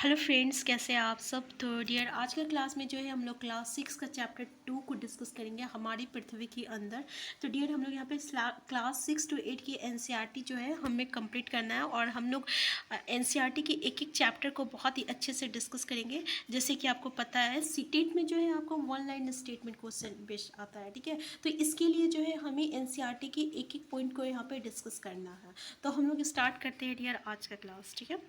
Hello friends, कैसे हैं आप सब। तो डियर, आज के क्लास में जो है हम लोग क्लास 6 का चैप्टर 2 को डिस्कस करेंगे, हमारी पृथ्वी के अंदर। तो डियर, हम लोग यहाँ पे क्लास 6 to 8 की एनसीईआरटी जो है हमें कंप्लीट करना है, और हम लोग एनसीईआरटी के एक एक चैप्टर को बहुत ही अच्छे से डिस्कस करेंगे। जैसे कि आपको पता है, सीटेट में जो है आपको 1 लाइन स्टेटमेंट क्वेश्चन बेस्ड आता है, ठीक है। तो इसके लिए जो है हमें एनसीईआरटी की एक एक पॉइंट को यहाँ पे डिस्कस करना है। तो हम लोग स्टार्ट करते हैं डियर आज का क्लास, ठीक है।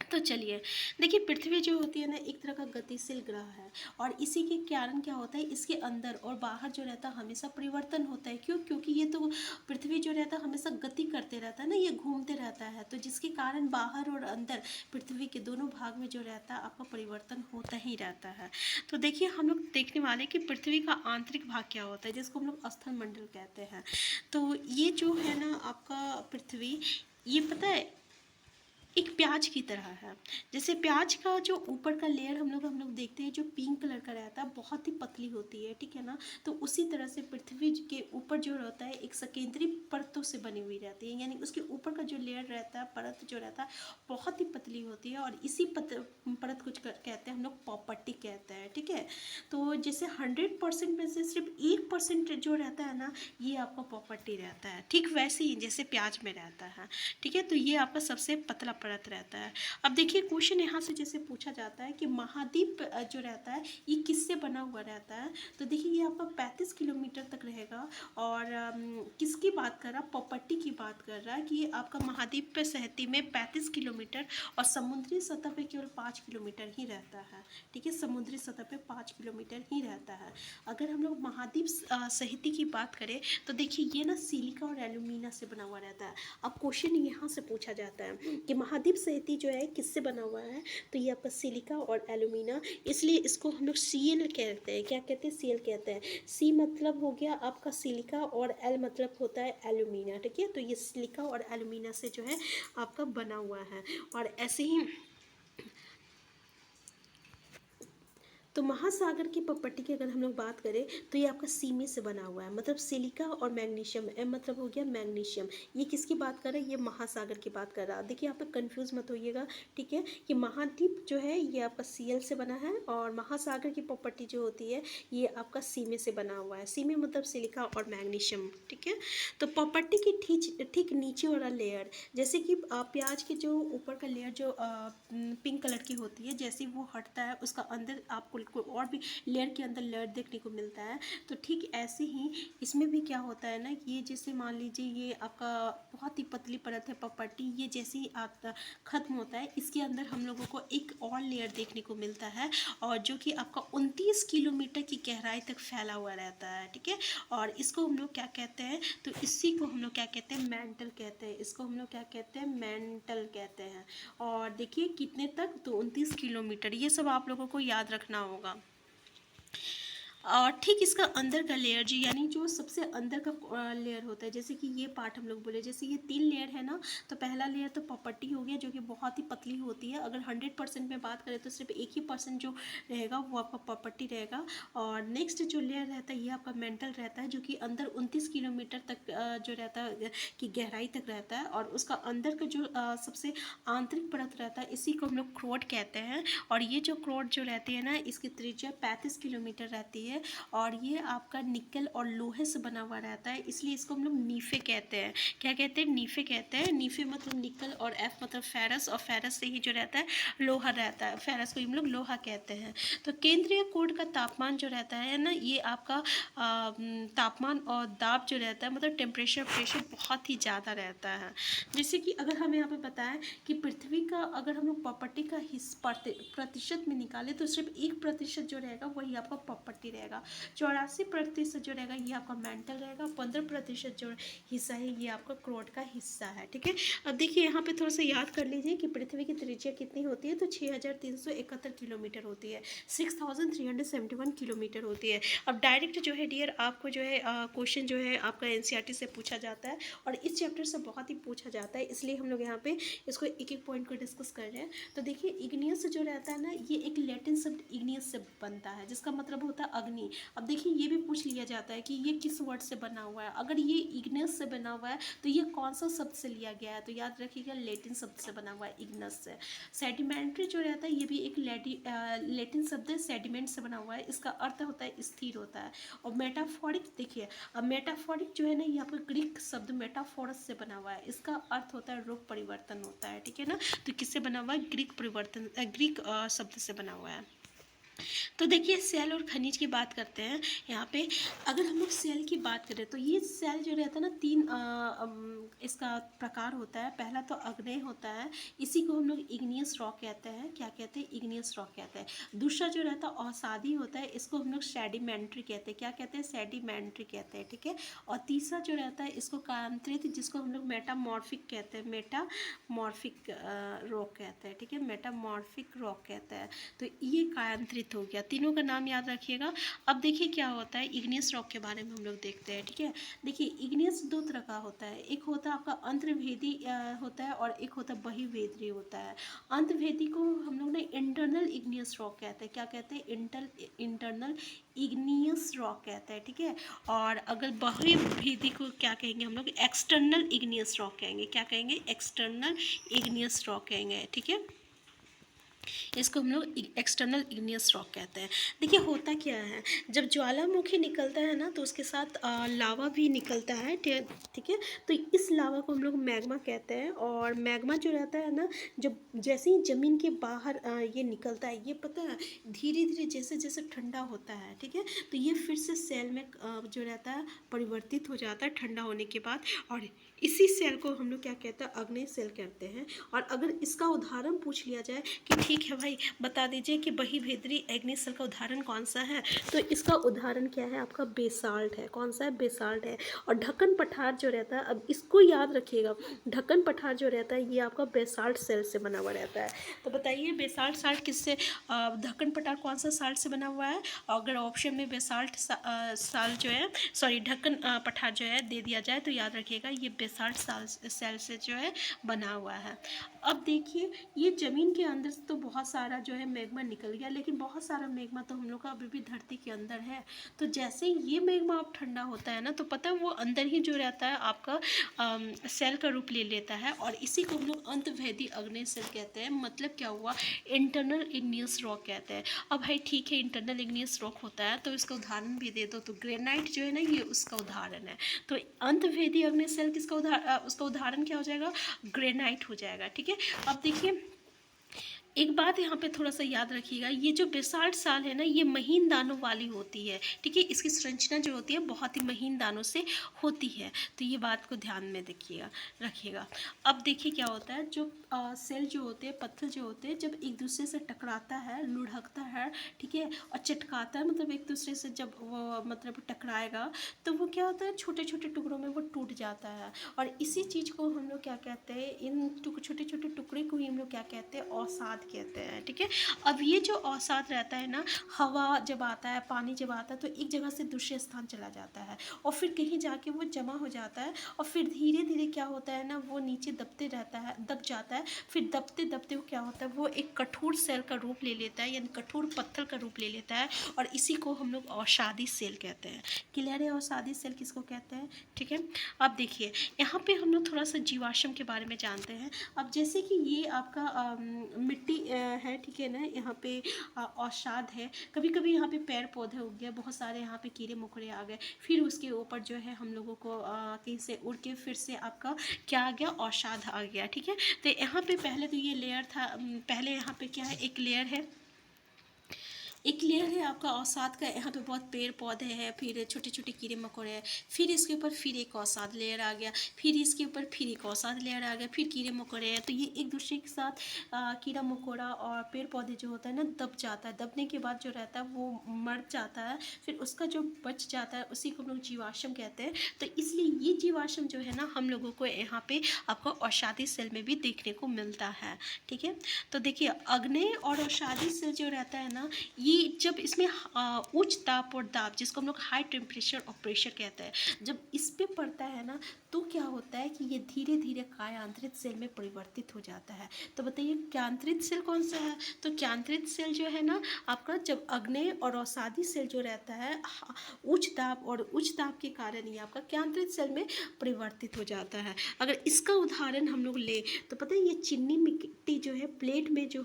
तो चलिए, देखिए, पृथ्वी जो होती है ना, एक तरह का गतिशील ग्रह है, और इसी के कारण क्या होता है, इसके अंदर और बाहर जो रहता है हमेशा परिवर्तन होता है। क्यों? क्योंकि ये तो पृथ्वी जो रहता है हमेशा गति करते रहता है ना, ये घूमते रहता है, तो जिसके कारण बाहर और अंदर पृथ्वी के दोनों भाग में जो रहता है आपका परिवर्तन होता ही रहता है। तो देखिए, हम लोग देखने वाले कि पृथ्वी का आंतरिक भाग क्या होता है, जिसको हम लोग स्थल मंडल कहते हैं। तो ये जो है ना आपका पृथ्वी, ये पता है एक प्याज की तरह है। जैसे प्याज का जो ऊपर का लेयर हम लोग देखते हैं, जो पिंक कलर का रहता है, बहुत ही पतली होती है, ठीक है ना। तो उसी तरह से पृथ्वी के ऊपर जो रहता है एक सेकेंडरी परतों से बनी हुई रहती है, यानी उसके ऊपर का जो लेयर रहता है, परत जो रहता है, बहुत ही पतली होती है, और इसी परत कुछ कहते हैं हम लोग प्रॉपर्टी कहते हैं, ठीक है। तो जैसे 100% में से सिर्फ 1% जो रहता है ना, ये आपका प्रॉपर्टी रहता है, ठीक वैसे ही जैसे प्याज में रहता है, ठीक है। तो ये आपका सबसे पतला परत रहता है। अब देखिए, क्वेश्चन यहाँ से जैसे पूछा जाता है कि महाद्वीप जो रहता है ये किससे बना हुआ रहता है। तो देखिए, ये आपका 35 किलोमीटर तक रहेगा, और किसकी बात कर रहा है, प्रॉपर्टी की बात कर रहा है कि ये आपका महाद्वीप पे सहती में 35 किलोमीटर, और समुद्री सतह पे केवल 5 किलोमीटर ही रहता है, ठीक है। समुद्री सतह पे 5 किलोमीटर ही रहता है। अगर हम लोग महाद्वीप सहिती की बात करें, तो देखिए ये ना सिलिका और एल्यूमिना से बना हुआ रहता है। अब क्वेश्चन यहाँ से पूछा जाता है कि महाद्वीप सहिती जो है किससे बना हुआ है, तो ये आपका सिलिका और एल्यूमिना, इसलिए इसको हम लोग सीएल कहते हैं। क्या कहते हैं? सीएल कहते हैं। सी मतलब हो गया आपका सिलिका, और एल मतलब होता है एल्यूमिना, ठीक है। तो ये सिलिका और एल्यूमिना से जो है आपका बना हुआ है, और ऐसे ही तो महासागर की प्रॉपर्टी की अगर हम लोग बात करें, तो ये आपका सीमे से बना हुआ है, मतलब सिलिका और मैग्नीशियम, एम मतलब हो गया मैग्नीशियम। ये किसकी बात कर रहा है? ये महासागर की बात कर रहा है। देखिए, यहाँ पे कंफ्यूज मत होइएगा, ठीक है। कि महाद्वीप जो है ये आपका सीएल से बना है, और महासागर की प्रॉपर्टी जो होती है ये आपका सीमे से बना हुआ है। सीमे मतलब सिलिका और मैग्नीशियम, ठीक है। तो प्रॉपर्टी की ठीक नीचे वाला लेयर, जैसे कि प्याज के जो ऊपर का लेयर जो पिंक कलर की होती है, जैसे वो हटता है उसका अंदर आपको कोई और भी लेयर के अंदर लेयर देखने को मिलता है। तो ठीक ऐसे ही इसमें भी क्या होता है ना, ये जैसे मान लीजिए ये आपका बहुत ही पतली परत है प्रॉपर्टी, ये जैसे ही आपका ख़त्म होता है, इसके अंदर हम लोगों को एक और लेयर देखने को मिलता है, और जो कि आपका 29 किलोमीटर की गहराई तक फैला हुआ रहता है, ठीक है। और इसको हम लोग क्या कहते हैं, तो इसी को हम लोग क्या कहते हैं, मैंटल कहते हैं। इसको हम लोग क्या कहते हैं, मैंटल कहते हैं। और देखिए कितने तक, तो 29 किलोमीटर, ये सब आप लोगों को याद रखना होगा। और ठीक इसका अंदर का लेयर जी, यानी जो सबसे अंदर का लेयर होता है, जैसे कि ये पार्ट हम लोग बोले, जैसे ये 3 लेयर है ना, तो पहला लेयर तो प्रॉपर्टी हो गया, जो कि बहुत ही पतली होती है। अगर 100% में बात करें तो सिर्फ 1% जो रहेगा वो आपका प्रॉपर्टी रहेगा। और नेक्स्ट जो लेयर रहता है ये आपका मेंटल रहता है, जो कि अंदर 29 किलोमीटर तक जो रहता है की गहराई तक रहता है, और उसका अंदर का जो सबसे आंतरिक परत रहता है, इसी को हम लोग क्रोड कहते हैं। और ये जो क्रोड जो रहती है ना, इसकी त्रिज्या 35 किलोमीटर रहती है, और ये आपका निकल और लोहे से बना हुआ रहता है, इसलिए इसको हम लोग नीफे कहते हैं। क्या कहते हैं? नीफे कहते हैं। नीफे मतलब निकल, और एफ मतलब फेरस, और फेरस से ही जो रहता है लोहा रहता है, फेरस को हम लोग लोहा कहते हैं। तो केंद्रीय कोड का तापमान जो रहता है ना, ये आपका तापमान और दाब जो रहता है, मतलब टेम्परेचर प्रेशर बहुत ही ज़्यादा रहता है। जैसे कि अगर हमें यहाँ पे पता है कि पृथ्वी का अगर हम लोग प्रॉपर्टी का प्रतिशत में निकाले, तो सिर्फ 1% जो रहेगा वही आपका प्रॉपर्टी रहेगा। 84% जो रहेगा ये आपका मेंटल रहेगा। 15% जो हिस्सा है ये आपका क्रोड का हिस्सा है, ठीक है। अब देखिए, यहाँ पे थोड़ा सा याद कर लीजिए कि पृथ्वी की त्रिज्या कितनी होती है, तो 6371 किलोमीटर होती है, 6371 किलोमीटर होती है। अब डायरेक्ट जो है डियर, आपको जो है क्वेश्चन जो है आपका एनसीईआरटी से पूछा जाता है, और इस चैप्टर से बहुत ही पूछा जाता है, इसलिए हम लोग यहाँ पे इसको एक एक पॉइंट को डिस्कस कर रहे हैं। तो देखिए, इग्नियस जो रहता है ना, ये एक लैटिन शब्द इग्नियस से बनता है, जिसका मतलब होता है अग्नि। अब देखिए ये भी पूछ लिया जाता है कि ये किस वर्ड से बना हुआ है। अगर ये इग्नस से बना हुआ है तो ये कौन सा शब्द से लिया गया है, तो याद रखिएगा लैटिन शब्द से बना हुआ है, इग्नस से। सेडिमेंट्री जो रहता है ये भी एक लैटिन शब्द है, सेडिमेंट से बना हुआ है, इसका अर्थ होता है स्थिर होता है। और मेटाफोरिक देखिए, अब मेटाफोरिक जो है ना ये आपका ग्रीक शब्द मेटाफोरस से बना हुआ है, इसका अर्थ होता है रूप परिवर्तन होता है, ठीक है ना। तो किससे बना हुआ है, ग्रीक शब्द से बना हुआ है। तो देखिए सेल और खनिज की बात करते हैं यहाँ पे। अगर हम लोग सेल की बात करें तो ये सेल जो रहता है ना तीन इसका प्रकार होता है। पहला तो अग्नेय होता है, इसी को हम लोग इग्नियस रॉक कहते हैं। क्या कहते हैं, इग्नियस रॉक कहते हैं। दूसरा जो रहता है अवसादी होता है, इसको हम लोग सेडिमेंट्री कहते हैं। क्या कहते हैं, सेडिमेंट्री कहते हैं, ठीक है। और तीसरा जो रहता है इसको कायांतरित, जिसको हम लोग मेटामॉर्फिक कहते हैं, मेटामॉर्फिक रॉक कहते हैं, ठीक है, मेटामॉर्फिक रॉक कहते हैं। तो ये कायांतरित हो गया, तीनों का नाम याद रखिएगा। अब देखिए क्या होता है, इग्नियस रॉक के बारे में हम लोग देखते हैं, ठीक है। देखिए इग्नियस दो तरह का होता है, एक होता है आपका अंतर्भेदी होता है और एक होता है बहिर्भेदी होता है। अंतर्भेदी को हम लोग ने इंटरनल इग्नियस रॉक कहते हैं। क्या कहते हैं, इंटरनल इग्नियस रॉक कहते हैं, ठीक है। और अगर बहिर्भेदी को क्या कहेंगे हम लोग, एक्सटर्नल इग्नियस रॉक कहेंगे। क्या कहेंगे, एक्सटर्नल इग्नियस रॉक कहेंगे, ठीक है। इसको हम लोग एक्सटर्नल इग्नियस रॉक कहते हैं। देखिए होता क्या है, जब ज्वालामुखी निकलता है ना तो उसके साथ लावा भी निकलता है, ठीक है। तो इस लावा को हम लोग मैग्मा कहते हैं। और मैग्मा जो रहता है ना, जब जैसे ही ज़मीन के बाहर ये निकलता है, ये पता है धीरे धीरे जैसे जैसे ठंडा होता है, ठीक है, तो ये फिर से सेल में जो रहता है परिवर्तित हो जाता है ठंडा होने के बाद। और इसी सेल को हम लोग क्या कहते हैं, अग्नेय सेल कहते हैं। और अगर इसका उदाहरण पूछ लिया जाए कि ठीक है भाई बता दीजिए कि बहिर्भेदी अग्नेय सेल का उदाहरण कौन सा है, तो इसका उदाहरण क्या है, आपका बेसाल्ट है। कौन सा है, बेसाल्ट है। और ढक्कन पठार जो रहता है, अब इसको याद रखिएगा, ढक्कन पठार जो रहता है ये आपका बेसाल्ट सेल से बना हुआ रहता है। तो बताइए बेसाल्ट साल्ट किससे, ढक्कन पठार कौन सा साल्ट से बना हुआ है। अगर ऑप्शन में बेसाल्ट साल्ट जो है, सॉरी ढक्कन पठार जो है दे दिया जाए तो याद रखिएगा ये बेसाल्ट सेल से जो है बना हुआ है। अब देखिए ये ज़मीन के अंदर से तो बहुत सारा जो है मैग्मा निकल गया, लेकिन बहुत सारा मैग्मा तो हम लोग का अभी भी धरती के अंदर है। तो जैसे ही ये मैग्मा अब ठंडा होता है ना, तो पता है वो अंदर ही जो रहता है आपका सेल का रूप ले लेता है। और इसी को हम लोग अंतर्भेदी अग्नेय सेल कहते हैं। मतलब क्या हुआ, इंटरनल इग्नियस रॉक कहते हैं। अब भाई ठीक है इंटरनल इग्नियस रॉक होता है तो इसका उदाहरण भी दे दो, तो ग्रेनाइट जो है ना ये उसका उदाहरण है। तो अंतर्भेदी अग्नेय सेल किसका उसका उदाहरण क्या हो जाएगा, ग्रेनाइट हो जाएगा, ठीक है। अब देखिए एक बात यहाँ पे थोड़ा सा याद रखिएगा, ये जो बेसाल्ट साल है ना ये महीन दानों वाली होती है, ठीक है। इसकी संरचना जो होती है बहुत ही महीन दानों से होती है। तो ये बात को ध्यान में रखिएगा। अब देखिए क्या होता है, जो सेल जो होते हैं, पत्थर जो होते हैं, जब एक दूसरे से टकराता है, लुढ़कता है, ठीक है, और चटकाता है, मतलब एक दूसरे से जब वो मतलब टकराएगा तो वो क्या होता है, छोटे छोटे टुकड़ों में वो टूट जाता है। और इसी चीज़ को हम लोग क्या कहते हैं, इन छोटे छोटे टुकड़े को ही हम लोग क्या कहते हैं, अवसाद कहते हैं, ठीक है। अब ये जो अवसाद रहता है ना, हवा जब आता है, पानी जब आता है तो एक जगह से दूसरे स्थान चला जाता है और फिर कहीं जाके वो जमा हो जाता है। और फिर धीरे धीरे क्या होता है ना, वो नीचे दबते रहता है, दब जाता है। फिर दबते दबते वो क्या होता है, वो एक कठोर सेल का रूप ले लेता है, यानी कठोर पत्थर का रूप ले लेता है। और इसी को हम लोग अवसादी सेल कहते हैं। क्लियर है, अवसादी सेल किसको कहते हैं, ठीक है। अब देखिए यहाँ पे हम लोग थोड़ा सा जीवाश्म के बारे में जानते हैं। अब जैसे कि ये आपका मिट्टी है, ठीक है ना, यहाँ पे औषाध है। कभी कभी यहाँ पे पेड़ पौधे उग गए, बहुत सारे यहाँ पे कीड़े मकोड़े आ गए, फिर उसके ऊपर जो है हम लोगों को कहीं से उड़ के फिर से आपका क्या आ गया, औषाध आ गया, ठीक है। तो यहाँ पे पहले तो ये लेयर था, पहले यहाँ पे क्या है, एक लेयर है, एक लेयर है आपका अवसाद का, यहाँ पे बहुत पेड़ पौधे हैं, फिर छोटे छोटे कीड़े मकोड़े हैं, फिर इसके ऊपर फिर एक अवसाद लेयर आ गया, फिर इसके ऊपर फिर एक अवसाद लेयर आ गया, फिर कीड़े मकोड़े हैं। तो ये एक दूसरे के साथ कीड़ा मकोड़ा और पेड़ पौधे जो होता है ना दब जाता है, दबने के बाद जो रहता है वो मर जाता है, फिर उसका जो बच जाता है उसी को हम लोग जीवाश्म कहते हैं। तो इसलिए ये जीवाश्म जो है ना हम लोगों को यहाँ पे आपको अवसादी सेल में भी देखने को मिलता है, ठीक है। तो देखिए अग्नेय और अवसादी सेल जो रहता है ना, ये ये जब इसमें उच्च ताप और दाब, जिसको हम लोग हाई टेम्परेचर और प्रेशर कहते हैं, जब इस पे पड़ता है ना तो क्या होता है कि ये धीरे धीरे कायांतरित सेल में परिवर्तित हो जाता है। तो बताइए क्यांत्रित सेल कौन सा है? तो क्यांत्रित सेल जो है ना आपका, जब अग्नेय और अवसादी सेल जो रहता है उच्च दाब के कारण ही आपका क्यांत्रित सेल में परिवर्तित हो जाता है। अगर इसका उदाहरण हम लोग ले तो पता है ये चीनी मिट्टी जो है प्लेट में जो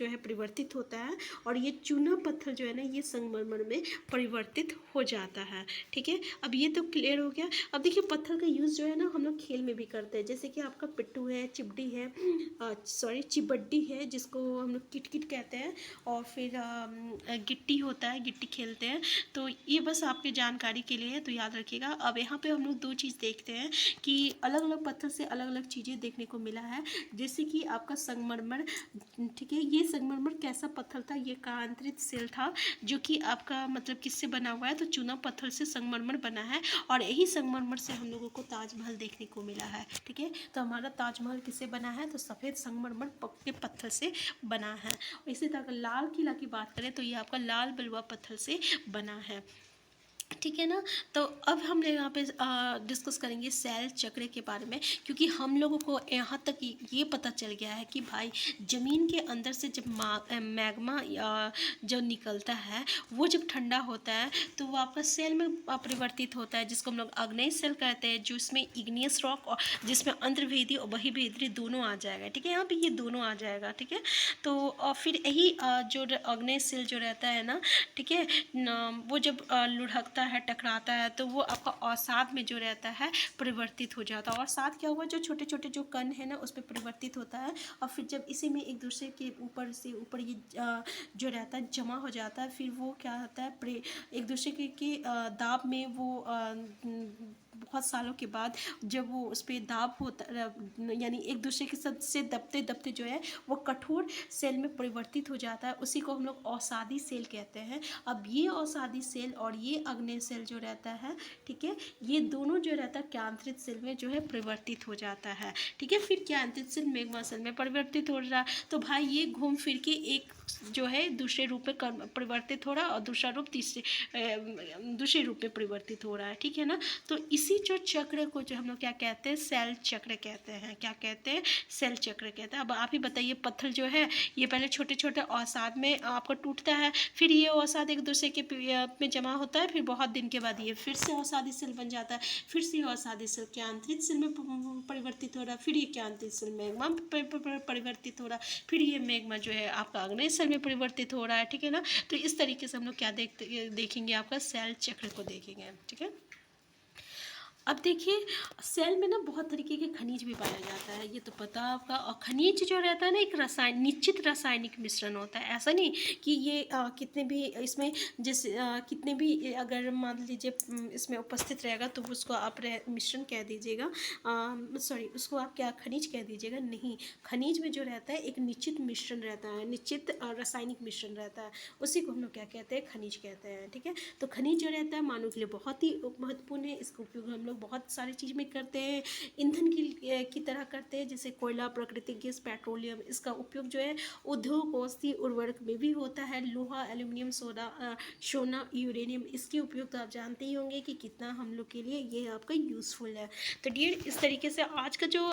है परिवर्तित होता है, और ये चूना पत्थर जो है ना ये संगमरमर में परिवर्तित हो जाता है। ठीक है, अब ये तो क्लियर हो गया। अब देखिए पत्थर का यूज़ जो है ना हम लोग खेल में भी करते हैं, जैसे कि आपका पिट्ठू है, चिपड़ी है, चिबड्डी है जिसको हम लोग किटकिट कहते हैं, और फिर गिट्टी होता है, गिट्टी खेलते हैं। तो ये बस आपकी जानकारी के लिए है, तो याद रखिएगा। अब यहाँ पे हम लोग दो चीज़ देखते हैं कि अलग अलग पत्थर से अलग अलग चीज़ें देखने को मिला है, जैसे कि आपका संगमरमर। ठीक है, ये संगमरमर कैसा पत्थर था? ये कायांतरित सेल था, जो कि आपका मतलब किससे बना हुआ है? तो चूना पत्थर से संगमरमर बना है, और यही संगमरमर से हम लोगों को ताजमहल देखने को मिला है। ठीक है, तो हमारा ताजमहल किससे बना है? तो सफ़ेद संगमरमर के पत्थर से बना है। इसी तरह लाल किला की बात करें तो ये आपका लाल बलुआ पत्थर से बना है। ठीक है ना। तो अब हम यहाँ पे डिस्कस करेंगे सेल चक्र के बारे में, क्योंकि हम लोगों को यहाँ तक ये पता चल गया है कि भाई ज़मीन के अंदर से जब मैग्मा जो निकलता है वो जब ठंडा होता है तो वो आपका सेल में परिवर्तित होता है, जिसको हम लोग आग्नेय सेल कहते हैं, जो इसमें इग्नियस रॉक और जिसमें अंतर्वेदी और बहिर्वेदी दोनों आ जाएगा। ठीक है, यहाँ पे ये दोनों आ जाएगा। ठीक है, तो और फिर यही जो आग्नेय सेल जो रहता है ना, ठीक है, वो जब लुढ़कता है, टकराता है, तो वो आपका अवसाद में जो रहता है परिवर्तित हो जाता है। अवसाद क्या हुआ? जो छोटे छोटे जो कण है ना उस पर परिवर्तित होता है, और फिर जब इसी में एक दूसरे के ऊपर से ऊपर ये जो रहता है जमा हो जाता है, फिर वो क्या होता है एक दूसरे के दाब में वो बहुत सालों के बाद जब वो उस पर दाब होता, यानी एक दूसरे के साथ से दबते दबते जो है वो कठोर सेल में परिवर्तित हो जाता है, उसी को हम लोग अवसादी सेल कहते हैं। अब ये अवसादी सेल और ये आग्नेय सेल जो रहता है, ठीक है, ये दोनों जो रहता है क्यांत्रित सेल में जो है परिवर्तित हो जाता है। ठीक है, फिर क्यांत्रित सेल मैग्मा सेल में परिवर्तित हो रहा है, तो भाई ये घूम फिर के एक जो है दूसरे रूप में परिवर्तित हो रहा है, और दूसरा रूप दूसरे रूप में परिवर्तित हो रहा है। ठीक है ना, तो इसी जो चक्र को जो हम लोग क्या कहते हैं? सेल चक्र कहते हैं। क्या कहते हैं? सेल चक्र कहते हैं। अब आप ही बताइए, पत्थर जो है ये पहले छोटे छोटे अवसाद में आपको टूटता है, फिर ये अवसाद एक दूसरे के में जमा होता है, फिर बहुत दिन के बाद ये फिर से अवसादी सेल बन जाता है, फिर से अवसादी सेल क्यांत्रित सेल में परिवर्तित हो रहा है, फिर ये क्यांत्रित सेल मैग्मा परिवर्तित हो रहा है, फिर ये मैग्मा जो है आपका आग्नेय सेल में परिवर्तित हो रहा है। ठीक है ना, तो इस तरीके से हम लोग क्या देखेंगे? आपका सेल चक्र को देखेंगे। ठीक है, अब देखिए सेल में ना बहुत तरीके के खनिज भी पाया जाता है, ये तो पता है आपका। और खनिज जो रहता है ना एक निश्चित रासायनिक मिश्रण होता है, ऐसा नहीं कि ये कितने भी इसमें जैसे कितने भी अगर मान लीजिए इसमें उपस्थित रहेगा तो उसको आप मिश्रण कह दीजिएगा, सॉरी उसको आप क्या खनिज कह दीजिएगा, नहीं। खनिज में जो रहता है एक निश्चित मिश्रण रहता है, निश्चित रासायनिक मिश्रण रहता है, उसी को हम लोग क्या कहते हैं? खनिज कहते हैं। ठीक है, तो खनिज जो रहता है मानव के लिए बहुत ही महत्वपूर्ण है, इसका उपयोग हम लोग बहुत सारी चीज़ में करते हैं, ईंधन की तरह करते हैं, जैसे कोयला, प्राकृतिक गैस, पेट्रोलियम। इसका उपयोग जो है उद्योग, औषधि, उर्वरक में भी होता है। लोहा, एल्यूमिनियम, सोना, यूरेनियम, इसके उपयोग तो आप जानते ही होंगे कि कितना हम लोग के लिए ये आपका यूज़फुल है। तो डियर, इस तरीके से आज का जो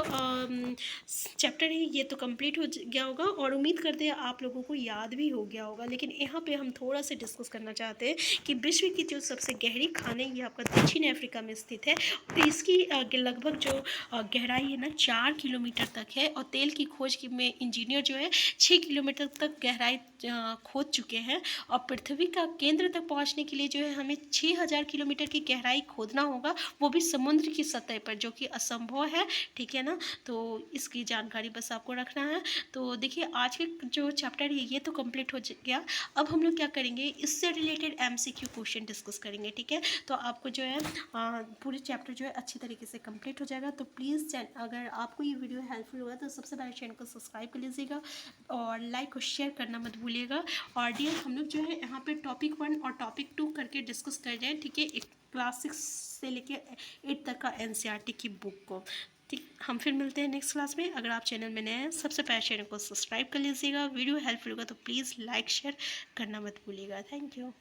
चैप्टर है ये तो कंप्लीट हो गया होगा, और उम्मीद करते हैं आप लोगों को याद भी हो गया होगा। लेकिन यहाँ पे हम थोड़ा सा डिस्कस करना चाहते हैं कि विश्व की जो सबसे गहरी खान है ये आपका दक्षिण अफ्रीका में स्थित है, तो इसकी लगभग जो गहराई है ना 4 किलोमीटर तक है, और तेल की खोज में इंजीनियर जो है 6 किलोमीटर तक गहराई खोद चुके हैं, और पृथ्वी का केंद्र तक पहुंचने के लिए जो है हमें 6000 किलोमीटर की गहराई खोदना होगा, वो भी समुद्र की सतह पर, जो कि असंभव है। ठीक है ना, तो इसकी जानकारी बस आपको रखना है। तो देखिए आज के जो चैप्टर है ये तो कंप्लीट हो गया। अब हम लोग क्या करेंगे? इससे रिलेटेड MCQ क्वेश्चन डिस्कस करेंगे। ठीक है, तो आपको जो है पूरे चैप्टर जो है अच्छी तरीके से कंप्लीट हो जाएगा। तो प्लीज़ अगर आपको ये वीडियो हेल्पफुल होगा तो सबसे पहले चैनल को सब्सक्राइब कर लीजिएगा, और लाइक और शेयर करना मत भूलिएगा। और डियर, हम लोग जो है यहाँ पे टॉपिक 1 और टॉपिक 2 करके डिस्कस कर रहे हैं। ठीक है, क्लास 6 से लेके 8 तक का NCERT की बुक को। ठीक, हम फिर मिलते हैं नेक्स्ट क्लास में। अगर आप चैनल में नए हैं, सबसे पहले चैनल को सब्सक्राइब कर लीजिएगा। वीडियो हेल्पफुल होगा तो प्लीज़ लाइक शेयर करना मत भूलिएगा। Thank you.